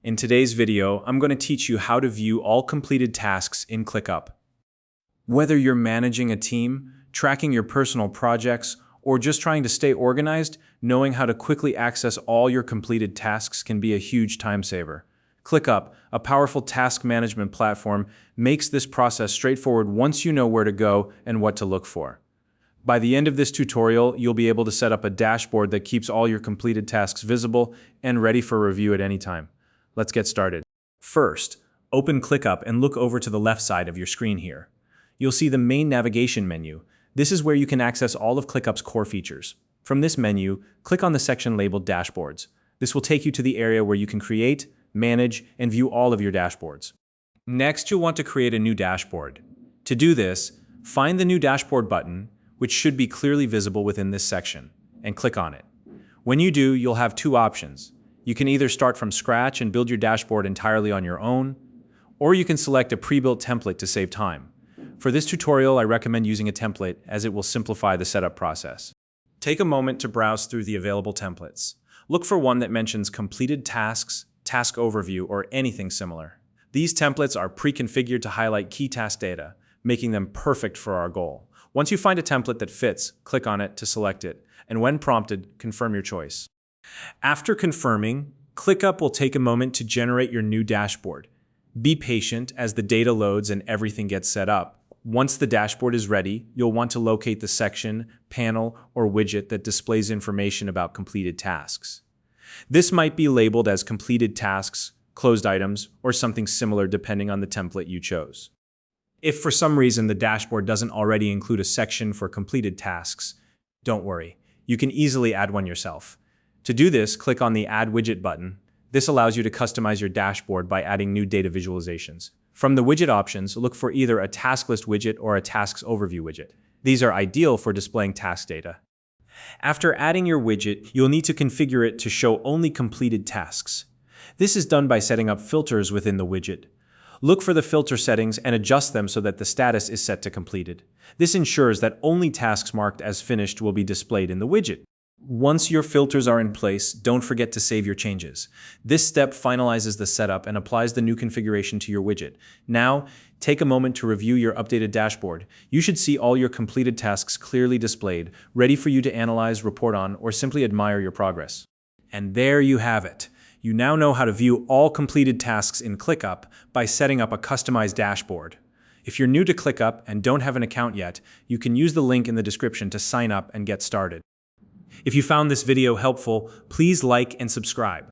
In today's video, I'm going to teach you how to view all completed tasks in ClickUp. Whether you're managing a team, tracking your personal projects, or just trying to stay organized, knowing how to quickly access all your completed tasks can be a huge time saver. ClickUp, a powerful task management platform, makes this process straightforward once you know where to go and what to look for. By the end of this tutorial, you'll be able to set up a dashboard that keeps all your completed tasks visible and ready for review at any time. Let's get started. First, open ClickUp and look over to the left side of your screen here. You'll see the main navigation menu. This is where you can access all of ClickUp's core features. From this menu, click on the section labeled Dashboards. This will take you to the area where you can create, manage, and view all of your dashboards. Next, you'll want to create a new dashboard. To do this, find the New Dashboard button, which should be clearly visible within this section, and click on it. When you do, you'll have two options. You can either start from scratch and build your dashboard entirely on your own, or you can select a pre-built template to save time. For this tutorial, I recommend using a template as it will simplify the setup process. Take a moment to browse through the available templates. Look for one that mentions completed tasks, task overview, or anything similar. These templates are pre-configured to highlight key task data, making them perfect for our goal. Once you find a template that fits, click on it to select it, and when prompted, confirm your choice. After confirming, ClickUp will take a moment to generate your new dashboard. Be patient as the data loads and everything gets set up. Once the dashboard is ready, you'll want to locate the section, panel, or widget that displays information about completed tasks. This might be labeled as completed tasks, closed items, or something similar depending on the template you chose. If for some reason the dashboard doesn't already include a section for completed tasks, don't worry, you can easily add one yourself. To do this, click on the Add Widget button. This allows you to customize your dashboard by adding new data visualizations. From the widget options, look for either a task list widget or a tasks overview widget. These are ideal for displaying task data. After adding your widget, you'll need to configure it to show only completed tasks. This is done by setting up filters within the widget. Look for the filter settings and adjust them so that the status is set to completed. This ensures that only tasks marked as finished will be displayed in the widget. Once your filters are in place, don't forget to save your changes. This step finalizes the setup and applies the new configuration to your widget. Now, take a moment to review your updated dashboard. You should see all your completed tasks clearly displayed, ready for you to analyze, report on, or simply admire your progress. And there you have it. You now know how to view all completed tasks in ClickUp by setting up a customized dashboard. If you're new to ClickUp and don't have an account yet, you can use the link in the description to sign up and get started. If you found this video helpful, please like and subscribe.